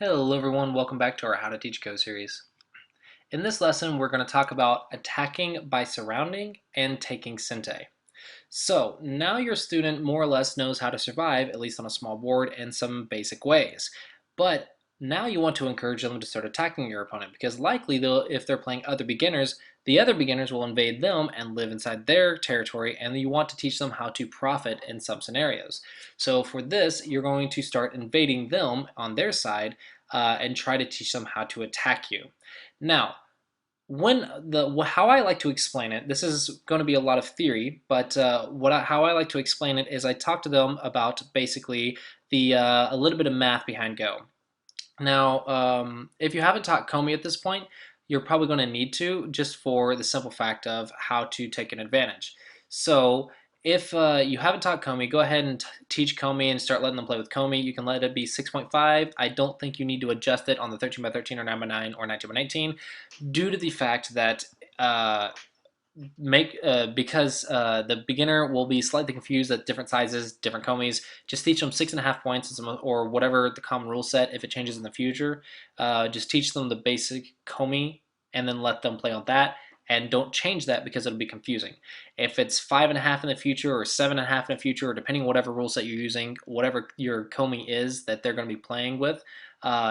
Hello everyone, welcome back to our How to Teach Go series. In this lesson, we're going to talk about attacking by surrounding and taking Sente. So now your student more or less knows how to survive, at least on a small board, in some basic ways. But now you want to encourage them to start attacking your opponent because likely if they're playing other beginners, the other beginners will invade them and live inside their territory, and you want to teach them how to profit in some scenarios. So for this, you're going to start invading them on their side and try to teach them how to attack you. Now, how I like to explain it, this is going to be a lot of theory, but how I like to explain it is I talk to them about basically a little bit of math behind Go. Now, if you haven't taught Komi at this point, you're probably going to need to, just for the simple fact of how to take an advantage. So if you haven't taught Komi, go ahead and teach Komi and start letting them play with Komi. You can let it be 6.5. I don't think you need to adjust it on the 13 by 13 or 9 by 9 or 19 by 19 due to the fact that because the beginner will be slightly confused at different sizes, different komis. Just teach them 6.5 points or whatever the common rule set. If it changes in the future, just teach them the basic komi and then let them play on that. And don't change that because it'll be confusing. If it's 5.5 in the future or 7.5 in the future, or depending on whatever rule set you're using, whatever your komi is that they're going to be playing with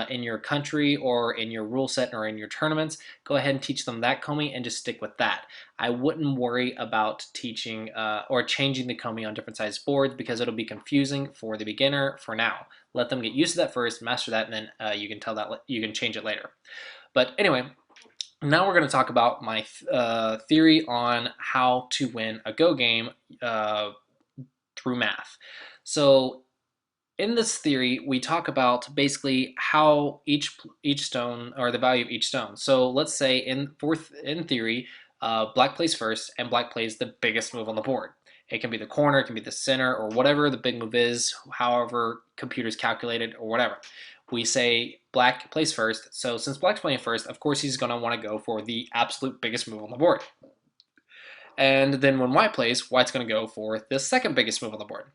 in your country or in your rule set or in your tournaments, go ahead and teach them that komi and just stick with that. I wouldn't worry about teaching or changing the komi on different size boards because it'll be confusing for the beginner for now. Let them get used to that first, master that, and then you can change it later. But anyway, now we're going to talk about my theory on how to win a Go game through math. So in this theory, we talk about basically how each stone, or the value of each stone. So let's say in theory, black plays first and black plays the biggest move on the board. It can be the corner, it can be the center, or whatever the big move is, however computers calculate it or whatever. We say black plays first, so since black's playing first, of course he's going to want to go for the absolute biggest move on the board. And then when white plays, white's going to go for the second biggest move on the board.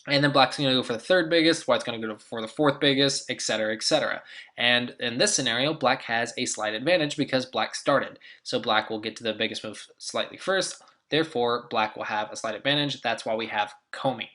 And then black's going to go for the third biggest, white's going to go for the fourth biggest, etc., etc. And in this scenario, black has a slight advantage because black started. So black will get to the biggest move slightly first. Therefore, black will have a slight advantage. That's why we have Komi.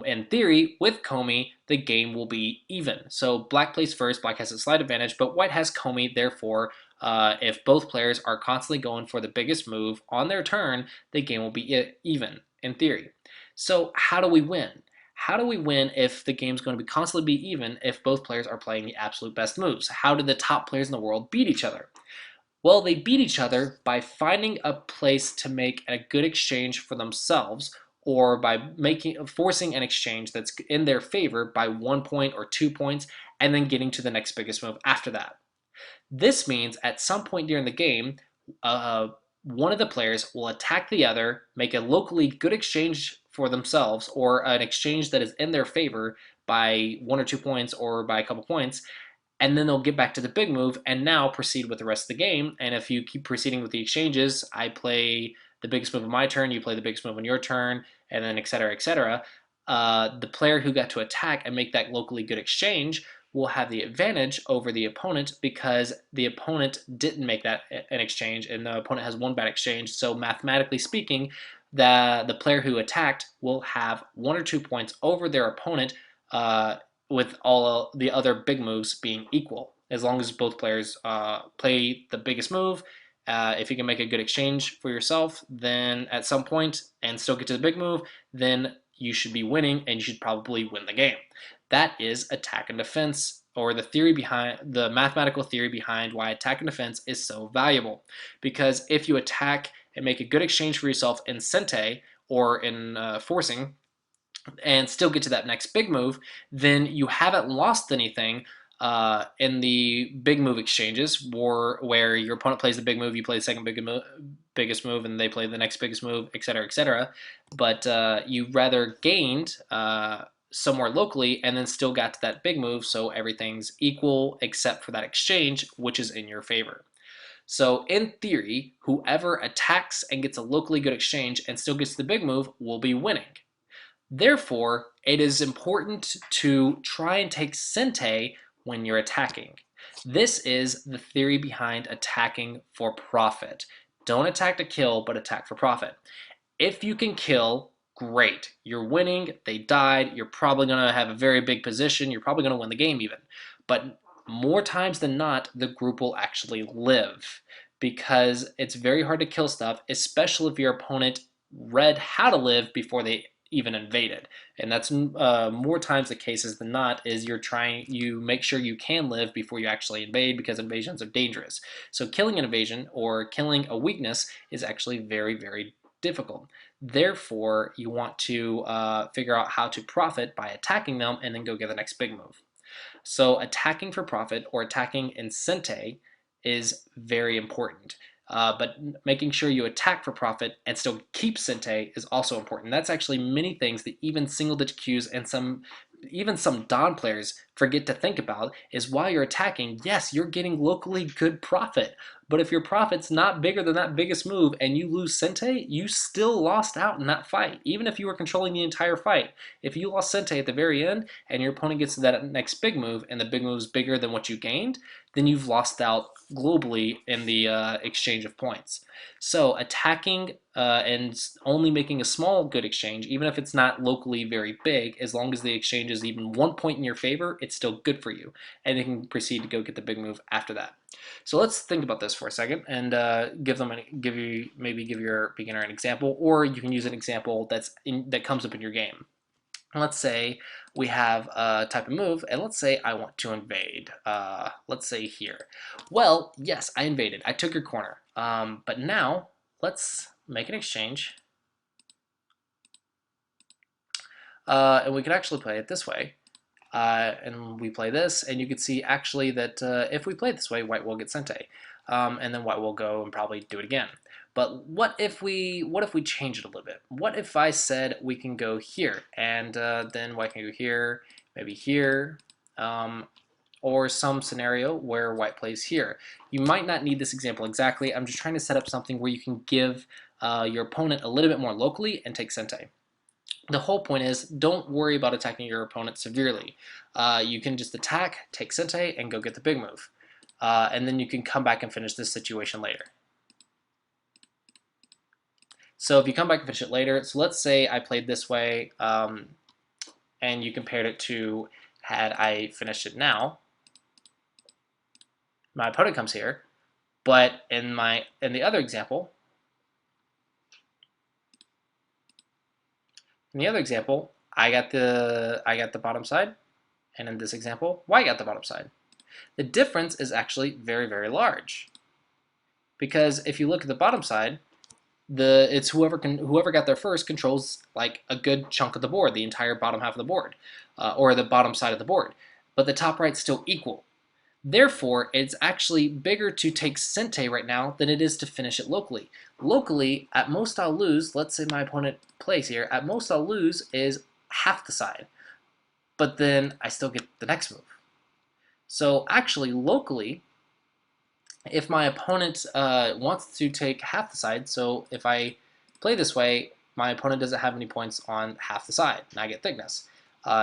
In theory, with Komi, the game will be even. So black plays first, black has a slight advantage, but white has Komi. Therefore, if both players are constantly going for the biggest move on their turn, the game will be even, in theory. So how do we win? How do we win if the game's going to be constantly be even if both players are playing the absolute best moves? How do the top players in the world beat each other? Well, they beat each other by finding a place to make a good exchange for themselves, or by forcing an exchange that's in their favor by 1 point or 2 points, and then getting to the next biggest move after that. This means at some point during the game, one of the players will attack the other, make a locally good exchange for themselves, or an exchange that is in their favor by 1 or 2 points or by a couple points, and then they'll get back to the big move and now proceed with the rest of the game. And if you keep proceeding with the exchanges, I play the biggest move on my turn, you play the biggest move on your turn, and then etc., etc. The player who got to attack and make that locally good exchange will have the advantage over the opponent because the opponent didn't make that an exchange and the opponent has one bad exchange. So mathematically speaking, the player who attacked will have 1 or 2 points over their opponent, with all the other big moves being equal. As long as both players play the biggest move, if you can make a good exchange for yourself, then at some point and still get to the big move, then you should be winning and you should probably win the game. That is attack and defense, or the mathematical theory behind why attack and defense is so valuable. Because if you attack and make a good exchange for yourself in Sente or in forcing, and still get to that next big move, then you haven't lost anything in the big move exchanges, where your opponent plays the big move, you play the second biggest move, and they play the next biggest move, etc., etc. But you rather gained somewhere locally and then still got to that big move, so everything's equal except for that exchange, which is in your favor. So in theory, whoever attacks and gets a locally good exchange and still gets the big move will be winning. Therefore, it is important to try and take Sente when you're attacking. This is the theory behind attacking for profit. Don't attack to kill, but attack for profit. If you can kill, great. You're winning, they died, you're probably going to have a very big position, you're probably going to win the game even. But more times than not, the group will actually live because it's very hard to kill stuff, especially if your opponent read how to live before they even invaded. And that's more times the cases than not is you make sure you can live before you actually invade because invasions are dangerous. So killing an invasion or killing a weakness is actually very, very difficult. Therefore, you want to figure out how to profit by attacking them and then go get the next big move. So attacking for profit or attacking in Sente is very important. But making sure you attack for profit and still keep Sente is also important. That's actually many things that even single digit queues and even some Dawn players forget to think about is while you're attacking, yes, you're getting locally good profit. But if your profit's not bigger than that biggest move and you lose Sente, you still lost out in that fight, even if you were controlling the entire fight. If you lost Sente at the very end and your opponent gets to that next big move and the big move is bigger than what you gained, then you've lost out globally in the exchange of points. So attacking and only making a small good exchange, even if it's not locally very big, as long as the exchange is even 1 point in your favor, it's still good for you. And you can proceed to go get the big move after that. So let's think about this for a second and give your beginner an example, or you can use an example that comes up in your game. Let's say we have a type of move, and let's say I want to invade. Let's say here. Well, yes, I invaded. I took your corner. But now, let's make an exchange. And we could actually play it this way. And we play this, and you can see actually that if we play it this way, white will get Sente. And then white will go and probably do it again. But what if we change it a little bit? What if I said we can go here, and then white can go here, maybe here, or some scenario where white plays here. You might not need this example exactly. I'm just trying to set up something where you can give your opponent a little bit more locally and take Sente. The whole point is don't worry about attacking your opponent severely. You can just attack, take Sente, and go get the big move. And then you can come back and finish this situation later. So if you come back and finish it later, so let's say I played this way, and you compared it to had I finished it now. My opponent comes here, but in the other example, I got the bottom side, and in this example, white got the bottom side. The difference is actually very, very large, because if you look at the bottom side, it's whoever got there first controls like a good chunk of the board, the entire bottom half of the board, or the bottom side of the board. But the top right's still equal. Therefore, it's actually bigger to take Sente right now than it is to finish it locally. Locally, at most I'll lose, let's say my opponent plays here, at most I'll lose is half the side. But then I still get the next move. So actually, locally, if my opponent wants to take half the side, so if I play this way, my opponent doesn't have any points on half the side, and I get thickness.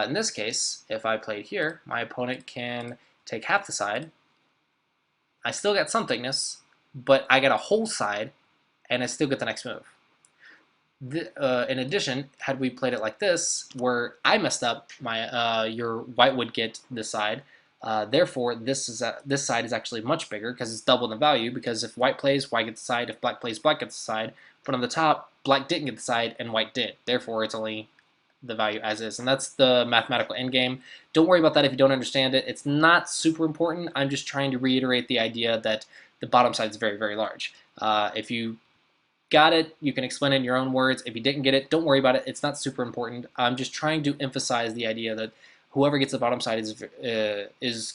In this case, if I played here, my opponent can take half the side. I still get some thickness, but I get a whole side, and I still get the next move. In addition, had we played it like this, where I messed up, your white would get this side. Therefore, this side is actually much bigger because it's double the value. Because if white plays, white gets the side. If black plays, black gets the side. But on the top, black didn't get the side and white did. Therefore, it's only the value as is. And that's the mathematical endgame. Don't worry about that if you don't understand it. It's not super important. I'm just trying to reiterate the idea that the bottom side is very, very large. If you got it, you can explain it in your own words. If you didn't get it, don't worry about it. It's not super important. I'm just trying to emphasize the idea that whoever gets the bottom side is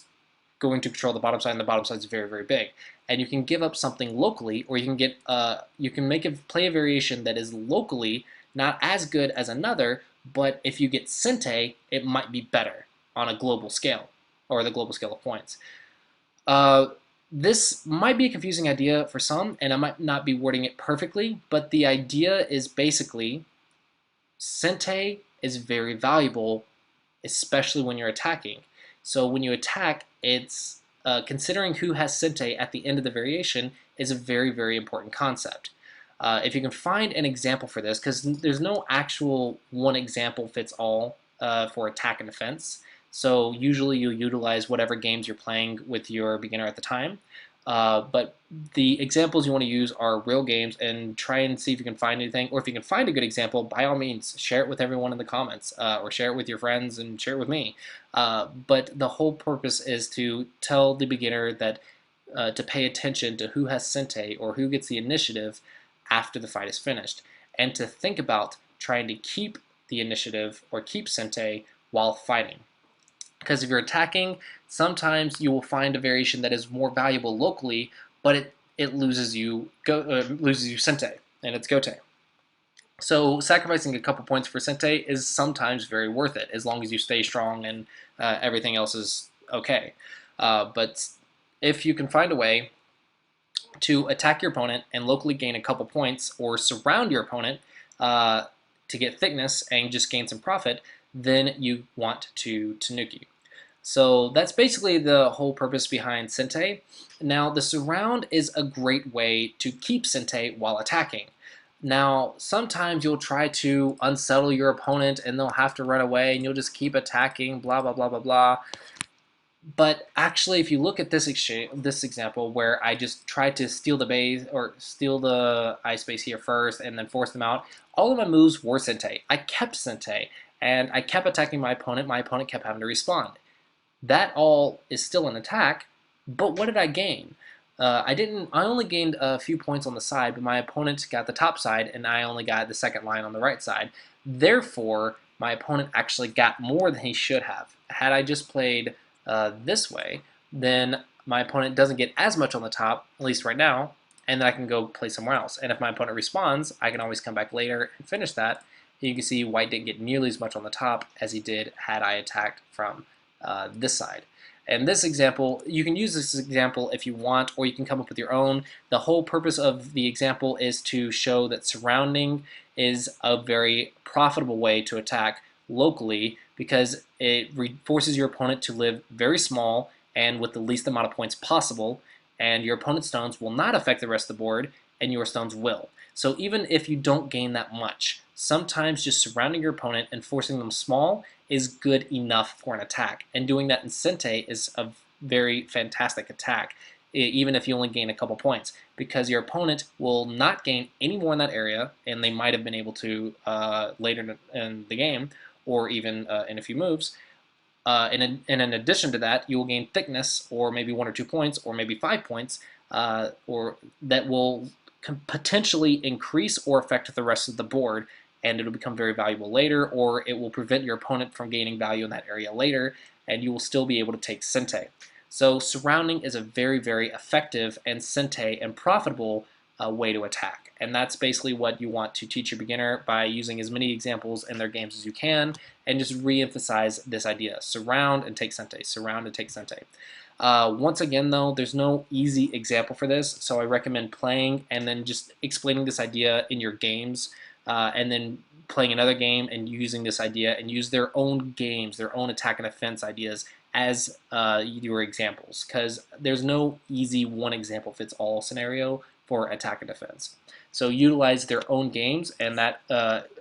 going to control the bottom side, and the bottom side is very, very big. And you can give up something locally, or you can play a variation that is locally not as good as another, but if you get Sente, it might be better on a global scale, or the global scale of points. This might be a confusing idea for some, and I might not be wording it perfectly, but the idea is basically Sente is very valuable, especially when you're attacking. So when you attack, it's considering who has Sente at the end of the variation is a very, very important concept. If you can find an example for this, because there's no actual one example fits all for attack and defense. So usually you'll utilize whatever games you're playing with your beginner at the time. But the examples you want to use are real games, and try and see if you can find anything. Or if you can find a good example, by all means, share it with everyone in the comments, or share it with your friends and share it with me. But the whole purpose is to tell the beginner that to pay attention to who has Sente or who gets the initiative after the fight is finished, and to think about trying to keep the initiative or keep Sente while fighting. Because if you're attacking, sometimes you will find a variation that is more valuable locally, but it loses you Sente, and it's Gote. So sacrificing a couple points for Sente is sometimes very worth it, as long as you stay strong and everything else is okay. But if you can find a way to attack your opponent and locally gain a couple points, or surround your opponent to get thickness and just gain some profit, then you want to Tanuki. So that's basically the whole purpose behind Sente. Now, the surround is a great way to keep Sente while attacking. Now, sometimes you'll try to unsettle your opponent and they'll have to run away and you'll just keep attacking, blah, blah, blah, blah, blah. But actually, if you look at this example where I just tried to steal the base or steal the ice base here first and then force them out, all of my moves were Sente. I kept Sente and I kept attacking my opponent. My opponent kept having to respond. That all is still an attack, but what did I gain? I only gained a few points on the side, but my opponent got the top side, and I only got the second line on the right side. Therefore, my opponent actually got more than he should have. Had I just played this way, then my opponent doesn't get as much on the top, at least right now, and then I can go play somewhere else. And if my opponent responds, I can always come back later and finish that. You can see white didn't get nearly as much on the top as he did had I attacked from this side. And this example, you can use this example if you want, or you can come up with your own. The whole purpose of the example is to show that surrounding is a very profitable way to attack locally, because it forces your opponent to live very small and with the least amount of points possible, and your opponent's stones will not affect the rest of the board, and your stones will. So even if you don't gain that much, sometimes just surrounding your opponent and forcing them small is good enough for an attack. And doing that in Sente is a very fantastic attack, even if you only gain a couple points, because your opponent will not gain any more in that area, and they might have been able to later in the game, or even in a few moves. And in addition to that, you will gain thickness, or maybe 1 or 2 points, or maybe 5 points, or that will potentially increase or affect the rest of the board, and it'll become very valuable later, or it will prevent your opponent from gaining value in that area later, and you will still be able to take Sente. So surrounding is a very, very effective and Sente and profitable way to attack. And that's basically what you want to teach your beginner by using as many examples in their games as you can, and just re-emphasize this idea. Surround and take Sente. Surround and take Sente. Once again, though, there's no easy example for this, so I recommend playing and then just explaining this idea in your games, and then playing another game and using this idea, and use their own games, their own attack and defense ideas as your examples, because there's no easy one example fits all scenario for attack and defense. So utilize their own games, and that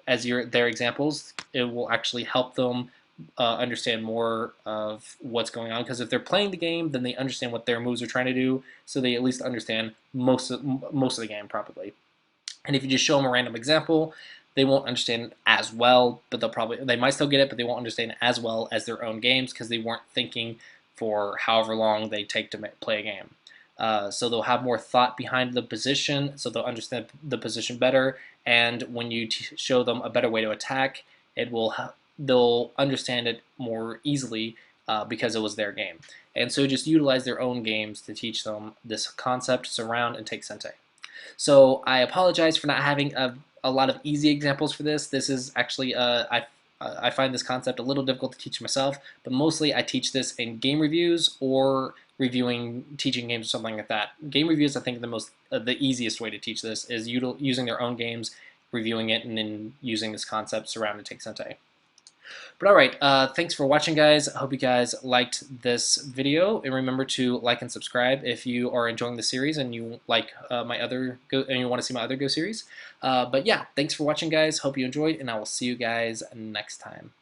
as their examples, it will actually help them understand more of what's going on, because if they're playing the game, then they understand what their moves are trying to do, so they at least understand most of the game probably. And if you just show them a random example, they won't understand it as well, but they might still get it, but they won't understand it as well as their own games, because they weren't thinking for however long they take to play a game. So they'll have more thought behind the position, so they'll understand the position better, and when you show them a better way to attack, they'll understand it more easily because it was their game. And so just utilize their own games to teach them this concept, surround and take Sente. So I apologize for not having a lot of easy examples for this. This is actually, I find this concept a little difficult to teach myself, but mostly I teach this in game reviews or teaching games or something like that. Game reviews, I think, the easiest way to teach this is using their own games, reviewing it, and then using this concept, surround and take Sente. But all right, thanks for watching, guys. I hope you guys liked this video, and remember to like and subscribe if you are enjoying the series and you like my other Go and you want to see my other Go series. But yeah, thanks for watching, guys. Hope you enjoyed, and I will see you guys next time.